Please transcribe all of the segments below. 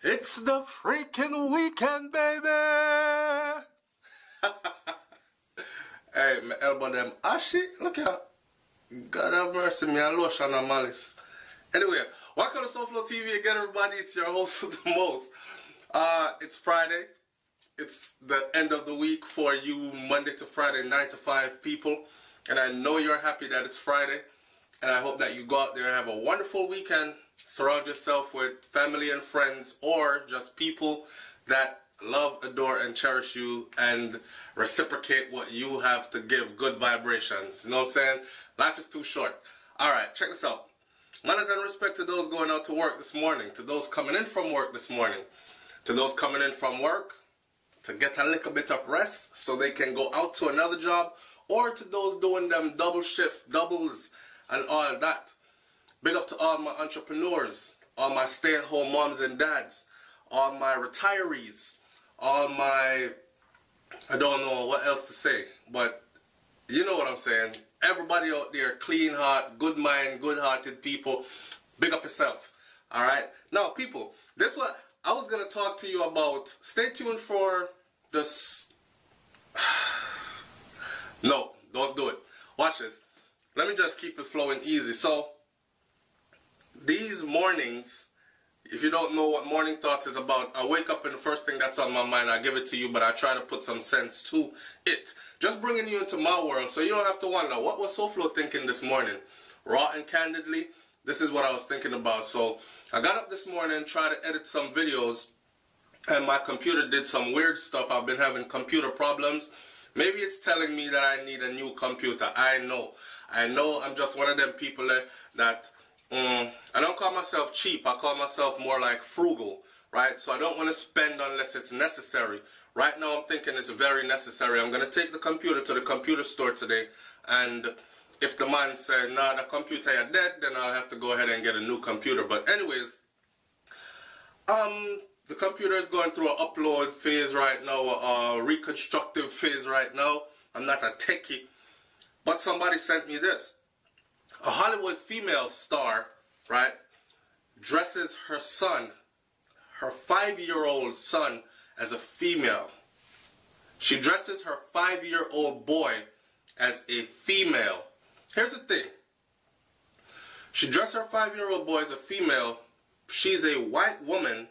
It's the freaking weekend, baby! Hey, my elbow them ashy. Look out. God have mercy, me and lotion and malice. Anyway, welcome to SouFLoTV again, everybody. It's your host with the most. It's Friday. It's the end of the week for you, Monday to Friday, 9 to 5 people. And I know you're happy that it's Friday. And I hope that you go out there and have a wonderful weekend. Surround yourself with family and friends, or just people that love, adore, and cherish you and reciprocate what you have to give. Good vibrations. You know what I'm saying? Life is too short. Alright, check this out. Manners and respect to those going out to work this morning, to those coming in from work this morning, to those coming in from work to get a little bit of rest so they can go out to another job, or to those doing them double shift, doubles, and all that. Big up to all my entrepreneurs, all my stay-at-home moms and dads, all my retirees, all my, I don't know what else to say, but you know what I'm saying. Everybody out there, clean heart, good mind, good-hearted people, big up yourself. Alright? Now, people, this is what I was going to talk to you about. Stay tuned for this. No, don't do it. Watch this. Let me just keep it flowing easy. So, these mornings, if you don't know what Morning Thoughts is about, I wake up and the first thing that's on my mind, I give it to you, but I try to put some sense to it. Just bringing you into my world so you don't have to wonder, what was SouFLo thinking this morning? Raw and candidly, this is what I was thinking about. So, I got up this morning, tried to edit some videos, and my computer did some weird stuff. I've been having computer problems. Maybe it's telling me that I need a new computer. I know I'm just one of them people that I don't call myself cheap. I call myself more like frugal, right? So I don't want to spend unless it's necessary. Right now I'm thinking it's very necessary. I'm going to take the computer to the computer store today, and if the man says, nah, the computer is dead, then I'll have to go ahead and get a new computer. But anyways, the computer is going through an upload phase right now, a reconstructive phase right now. I'm not a techie, but somebody sent me this. A Hollywood female star, right, dresses her son, her 5-year-old son, as a female. She dresses her 5-year-old boy as a female. Here's the thing. She dressed her 5-year-old boy as a female. She's a white woman,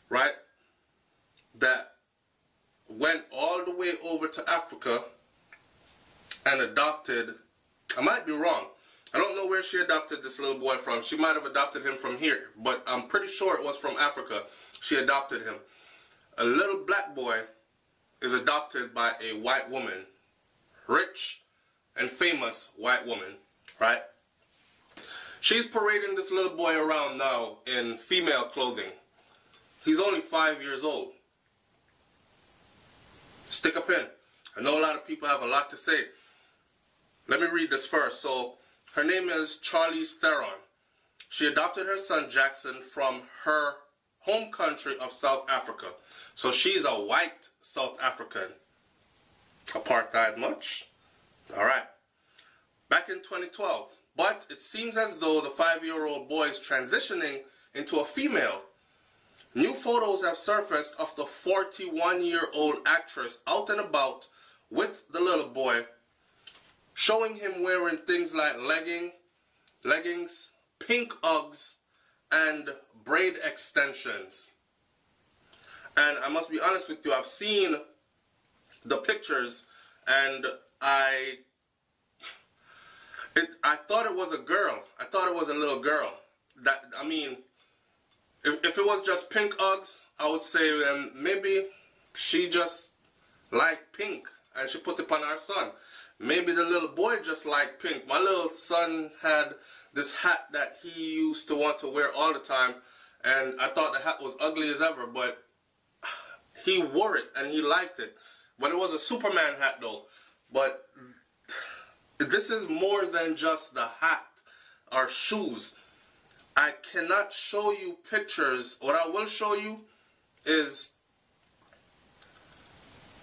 right, that went all the way over to Africa and adopted, I might be wrong, I don't know where she adopted this little boy from. She might have adopted him from here, but I'm pretty sure it was from Africa. She adopted him. A little black boy is adopted by a white woman. Rich and famous white woman, right? She's parading this little boy around now in female clothing. He's only 5 years old. Stick a pin. I know a lot of people have a lot to say. Let me read this first. So, her name is Charlize Theron. She adopted her son Jackson from her home country of South Africa. So she's a white South African. Apartheid much? Alright. Back in 2012. But it seems as though the 5-year-old boy is transitioning into a female. New photos have surfaced of the 41-year-old actress out and about with the little boy, showing him wearing things like leggings, pink Uggs, and braid extensions. And I must be honest with you, I've seen the pictures, and I thought it was a girl. I thought it was a little girl. I mean, if it was just pink Uggs, I would say maybe she just liked pink and she put it on her son. Maybe the little boy just liked pink. My little son had this hat that he used to want to wear all the time, and I thought the hat was ugly as ever, but he wore it and he liked it. But it was a Superman hat though. But this is more than just the hat or shoes. I cannot show you pictures. What I will show you is,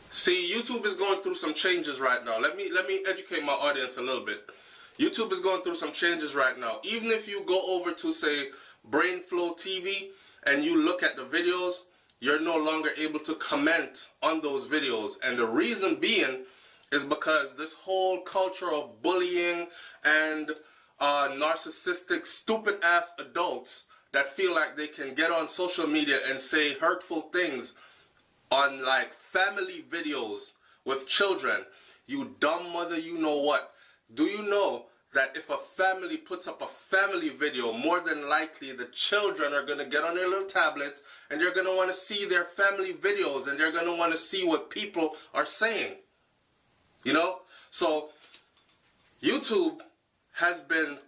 see, YouTube is going through some changes right now. Let me educate my audience a little bit. YouTube is going through some changes right now. Even if you go over to, say, SouFLoTV and you look at the videos, you're no longer able to comment on those videos. And the reason being is because this whole culture of bullying and narcissistic, stupid ass adults that feel like they can get on social media and say hurtful things on like family videos with children. You dumb mother, you know what? Do you know that if a family puts up a family video, more than likely the children are going to get on their little tablets and they're going to want to see their family videos and they're going to want to see what people are saying. You know? So YouTube has been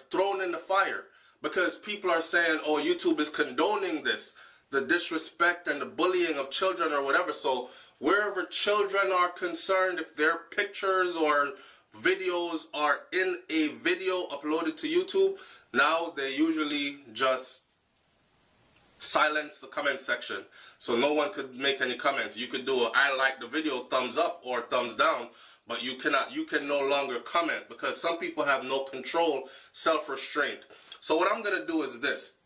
thrown in the fire because people are saying, oh, YouTube is condoning this, the disrespect and the bullying of children or whatever. So wherever children are concerned, if their pictures or videos are in a video uploaded to YouTube, now they usually just silence the comment section. So no one could make any comments. You could do a I like the video thumbs up or thumbs down, but you can no longer comment because some people have no control, self-restraint. So what I'm going to do is this.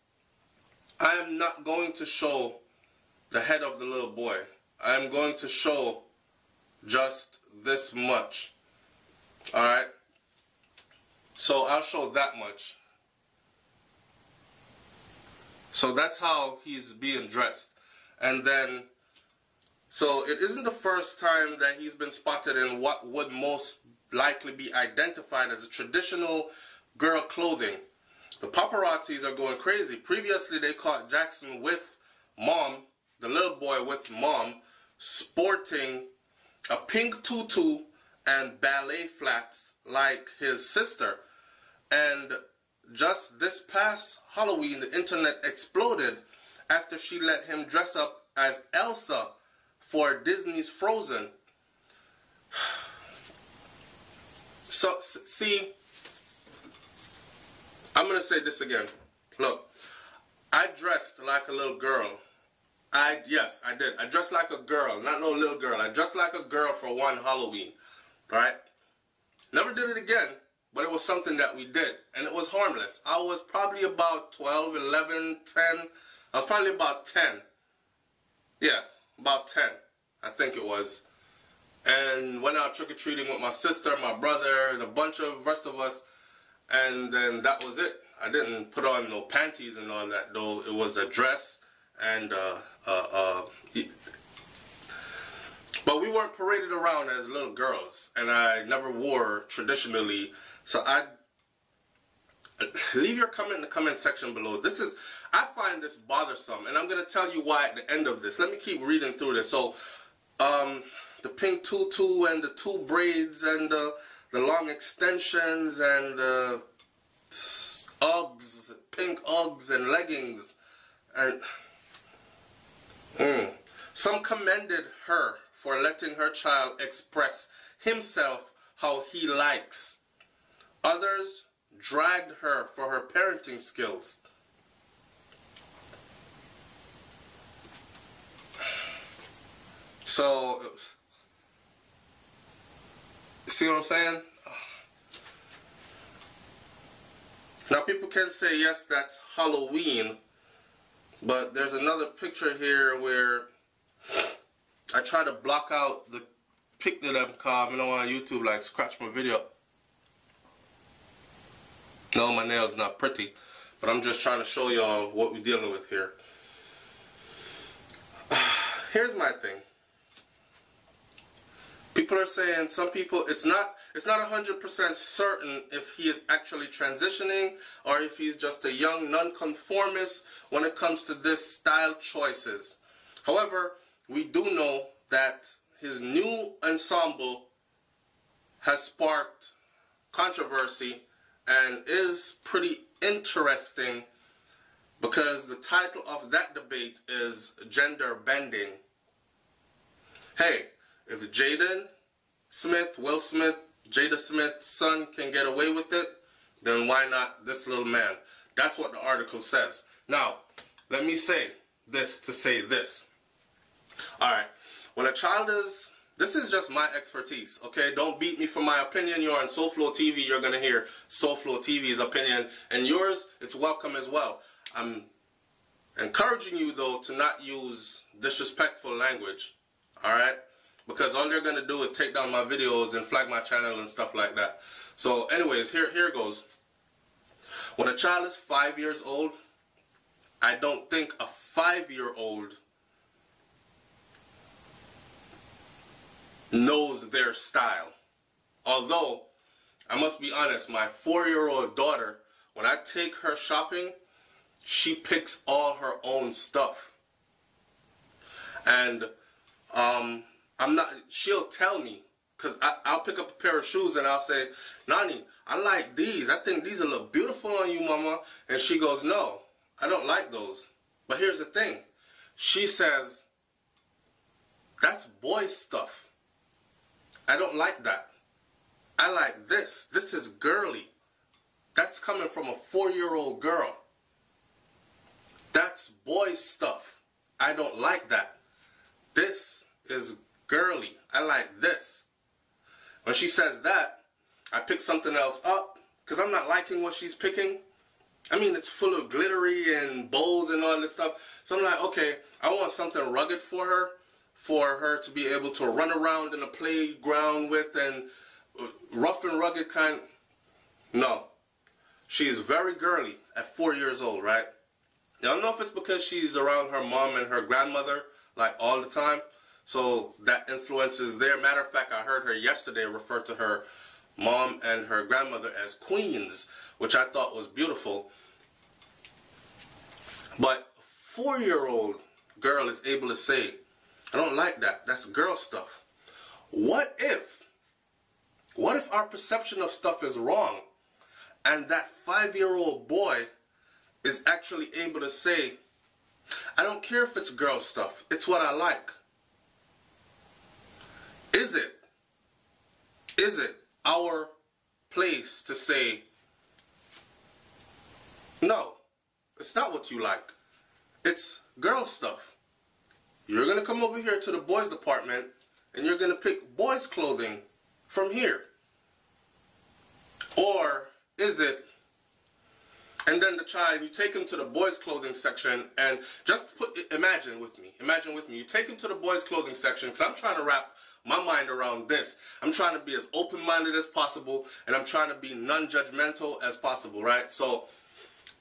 I am not going to show the head of the little boy. I am going to show just this much. Alright? So I'll show that much. So that's how he's being dressed. And then, so it isn't the first time that he's been spotted in what would most likely be identified as a traditional girl clothing. The paparazzis are going crazy. Previously, they caught Jackson with mom, the little boy with mom, sporting a pink tutu and ballet flats like his sister. And just this past Halloween, the internet exploded after she let him dress up as Elsa for Disney's Frozen. So, see, I'm going to say this again. Look, I dressed like a little girl. Yes, I did. I dressed like a girl, not no little girl. I dressed like a girl for one Halloween, right? Never did it again, but it was something that we did, and it was harmless. I was probably about 12, 11, 10. I was probably about 10. Yeah, about 10, I think it was. And went out trick-or-treating with my sister, my brother, and a bunch of rest of us. And then that was it. I didn't put on no panties and all that, though. It was a dress and but we weren't paraded around as little girls, and I never wore traditionally. So leave your comment in the comment section below. I find this bothersome, and I'm gonna tell you why at the end of this. Let me keep reading through this. So the pink tutu and the two braids and the long extensions and the uggs, pink uggs and leggings, and some commended her for letting her child express himself how he likes. Others dragged her for her parenting skills. So, see what I'm saying? Now people can say, yes, that's Halloween, but there's another picture here where I try to block out the pic that I'm called, you know, on YouTube, like scratch my video. No, my nail's not pretty, but I'm just trying to show y'all what we're dealing with here. Here's my thing. People are saying, some people, it's not 100% certain if he is actually transitioning or if he's just a young nonconformist when it comes to this style choices. However, we do know that his new ensemble has sparked controversy and is pretty interesting because the title of that debate is gender bending. Hey, if Jaden Smith, Will Smith, Jada Smith's son can get away with it, then why not this little man? That's what the article says. Now, let me say this to say this. Alright, when a child is, this is just my expertise, okay? Don't beat me for my opinion. You're on SouFLoTV, you're going to hear SouFLoTV's opinion. And yours, it's welcome as well. Encouraging you, though, to not use disrespectful language, alright? Because all they're going to do is take down my videos and flag my channel and stuff like that. So anyways, here it goes. When a child is 5 years old, I don't think a 5-year-old knows their style. Although, I must be honest, my 4-year-old daughter, when I take her shopping, she picks all her own stuff. And she'll tell me, because I'll pick up a pair of shoes and I'll say, Nani, I like these. I think these will look beautiful on you, mama. And she goes, no, I don't like those. But here's the thing. She says, that's boy stuff. I don't like that. I like this. This is girly. That's coming from a 4-year-old girl. That's boy stuff. I don't like that. This is girly. I like this. When she says that, I pick something else up because I'm not liking what she's picking. I mean, it's full of glittery and bows and all this stuff. So I'm like, okay, I want something rugged for her to be able to run around in a playground with, and rough and rugged kind. No. She's very girly at 4 years old, right? I don't know if it's because she's around her mom and her grandmother like all the time, so that influence is there. Matter of fact, I heard her yesterday refer to her mom and her grandmother as queens, which I thought was beautiful. But a 4-year-old girl is able to say, I don't like that. That's girl stuff. What if our perception of stuff is wrong, and that 5-year-old boy is actually able to say, I don't care if it's girl stuff, it's what I like. Is it our place to say, no, it's not what you like, it's girl stuff. You're going to come over here to the boys department and you're going to pick boys clothing from here? Or is it, and then the child, you take him to the boys clothing section and just imagine with me, you take him to the boys clothing section, because I'm trying to wrap my mind around this. I'm trying to be as open-minded as possible, and I'm trying to be non-judgmental as possible, right? So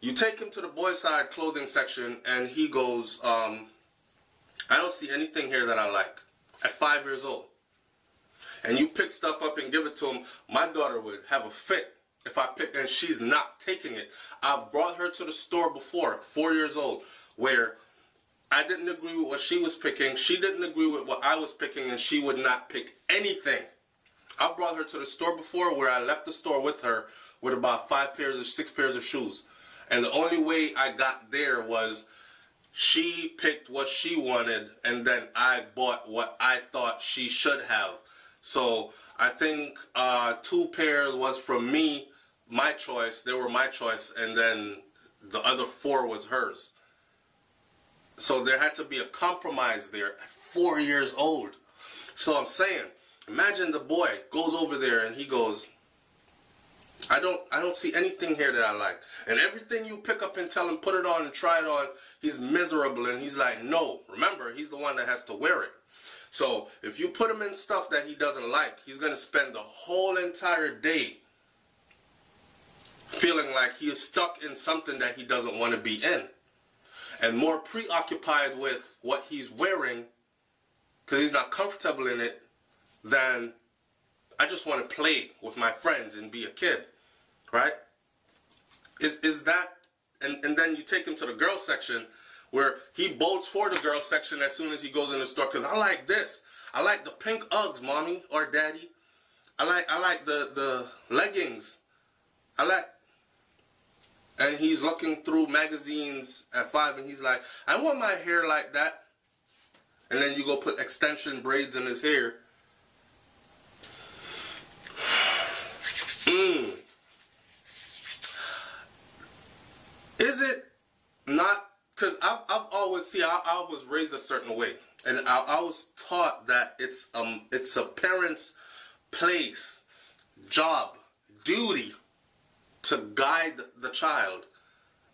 you take him to the boys side clothing section and he goes, I don't see anything here that I like, at 5 years old. And you pick stuff up and give it to him. My daughter would have a fit if I pick, and she's not taking it. I've brought her to the store before, 4 years old, where I didn't agree with what she was picking. She didn't agree with what I was picking, and she would not pick anything. I brought her to the store before where I left the store with her with about 5 pairs or 6 pairs of shoes. And the only way I got there was she picked what she wanted, and then I bought what I thought she should have. So I think 2 pairs was from me, my choice. They were my choice, and then the other 4 was hers. So there had to be a compromise there at 4 years old. So I'm saying, imagine the boy goes over there and he goes, I don't see anything here that I like. And everything you pick up and tell him, put it on and try it on, he's miserable, and he's like, no. Remember, he's the one that has to wear it. So if you put him in stuff that he doesn't like, he's going to spend the whole entire day feeling like he is stuck in something that he doesn't want to be in, and more preoccupied with what he's wearing because he's not comfortable in it than, I just want to play with my friends and be a kid, right? Is that, and then you take him to the girls section where he bolts for the girls section as soon as he goes in the store, because I like this. I like the pink Uggs, mommy or daddy. I like the leggings. And he's looking through magazines at 5 and he's like, I want my hair like that. And then you go put extension braids in his hair. Is it not? Because I've always, I was raised a certain way, and I was taught that it's a parent's place, job, duty to guide the child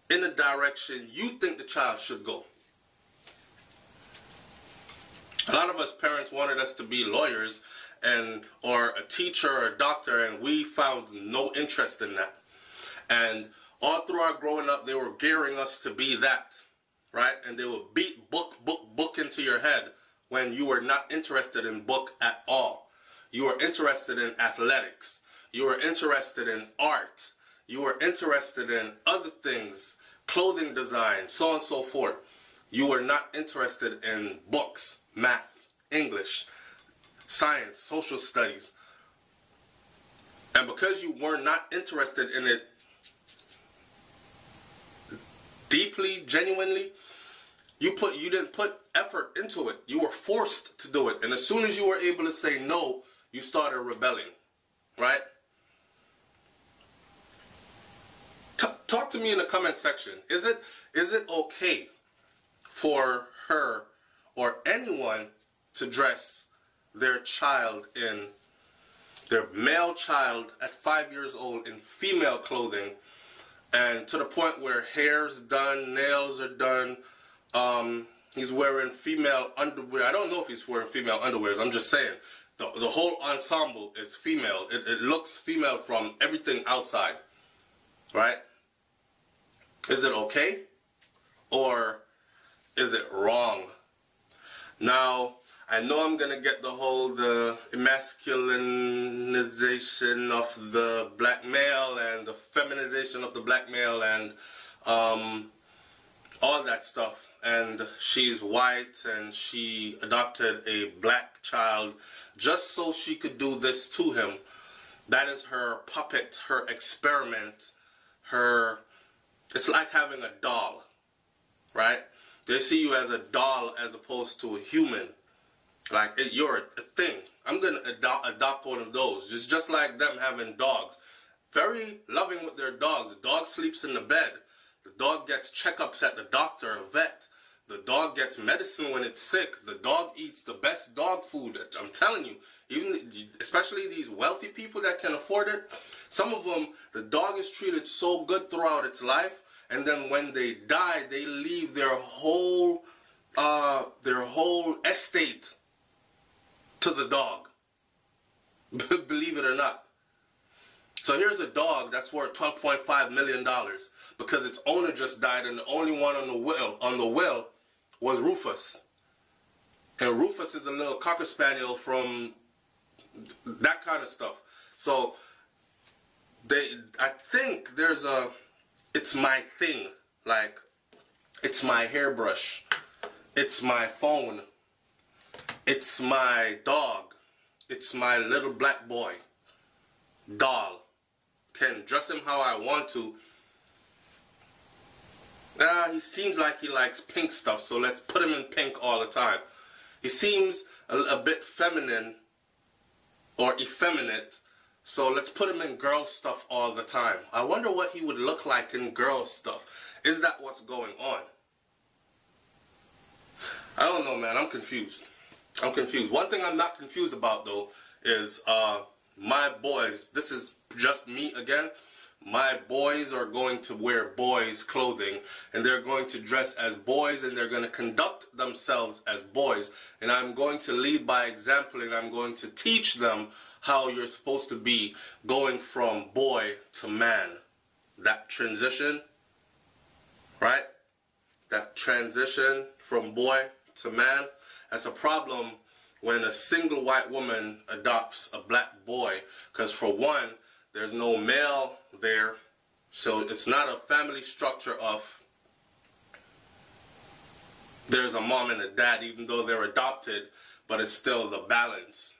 in the direction you think the child should go. A lot of us parents wanted us to be lawyers or a teacher or a doctor, and we found no interest in that. And all through our growing up, they were gearing us to be that, right? And they would beat book into your head when you were not interested in book at all. You were interested in athletics. You were interested in art. You were interested in other things, clothing design, so on and so forth. You were not interested in books, math, English, science, social studies. And because you were not interested in it deeply, genuinely, you didn't put effort into it. You were forced to do it. And as soon as you were able to say no, you started rebelling, right? Talk to me in the comment section. Is it okay for her or anyone to dress their child their male child at 5 years old in female clothing, and to the point where hair's done, nails are done, he's wearing female underwear. I don't know if he's wearing female underwear. I'm just saying the whole ensemble is female. It looks female from everything outside, right? Is it okay or is it wrong? Now, I know I'm going to get the emasculinization of the black male and the feminization of the black male and all that stuff. And she's white and she adopted a black child just so she could do this to him. That is her puppet, her experiment, it's like having a doll, right? They see you as a doll as opposed to a human. Like, you're a thing. I'm going to adopt one of those. Just like them having dogs. Very loving with their dogs. The dog sleeps in the bed. The dog gets checkups at the doctor or vet. The dog gets medicine when it's sick. The dog eats the best dog food. I'm telling you, especially these wealthy people that can afford it, some of them, the dog is treated so good throughout its life, and then when they die, they leave their whole estate to the dog. Believe it or not. So here's a dog that's worth $12.5 million because its owner just died, and the only one on the will was Rufus. And Rufus is a little cocker spaniel from that kind of stuff. So I think there's it's my thing, like it's my hairbrush, it's my phone, it's my dog, it's my little black boy doll. Can dress him how I want to. He seems like he likes pink stuff, so let's put him in pink all the time. He seems a bit feminine or effeminate, so let's put him in girl stuff all the time. I wonder what he would look like in girl stuff. Is that what's going on? I don't know, man. I'm confused. I'm confused. One thing I'm not confused about, though, is my boys. This is just me again. My boys are going to wear boys' clothing, and they're going to dress as boys, and they're going to conduct themselves as boys. And I'm going to lead by example, and I'm going to teach them how you're supposed to be going from boy to man. That transition, right? That transition from boy to man. That's a problem when a single white woman adopts a black boy, because for one, there's no male there, so it's not a family structure of there's a mom and a dad, even though they're adopted, but it's still the balance.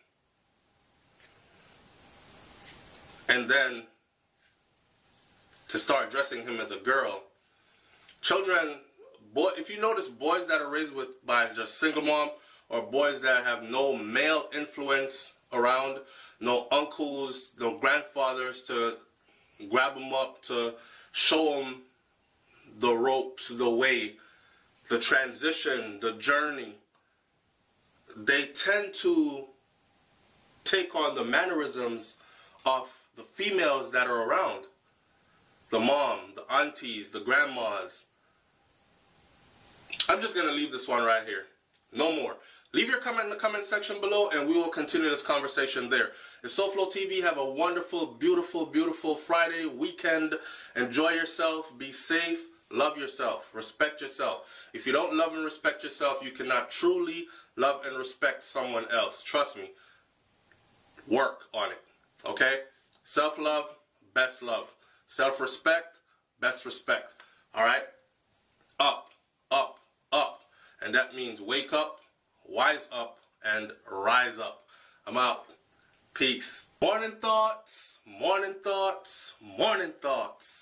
And then to start dressing him as a girl. Children, if you notice boys that are raised by just single mom, or boys that have no male influence around, no uncles, no grandfathers to grab them up, to show them the ropes, the way, the transition, the journey, they tend to take on the mannerisms of the females that are around. the mom, the aunties, the grandmas. I'm just going to leave this one right here. No more. Leave your comment in the comment section below and we will continue this conversation there. It's SouFLoTV. Have a wonderful, beautiful, beautiful Friday weekend. Enjoy yourself. Be safe. Love yourself. Respect yourself. If you don't love and respect yourself, you cannot truly love and respect someone else. Trust me. Work on it. Okay? Self-love, best love. Self-respect, best respect. Alright? Up, up, up. And that means wake up, wise up, and rise up. I'm out. Peace. Morning thoughts, morning thoughts, morning thoughts.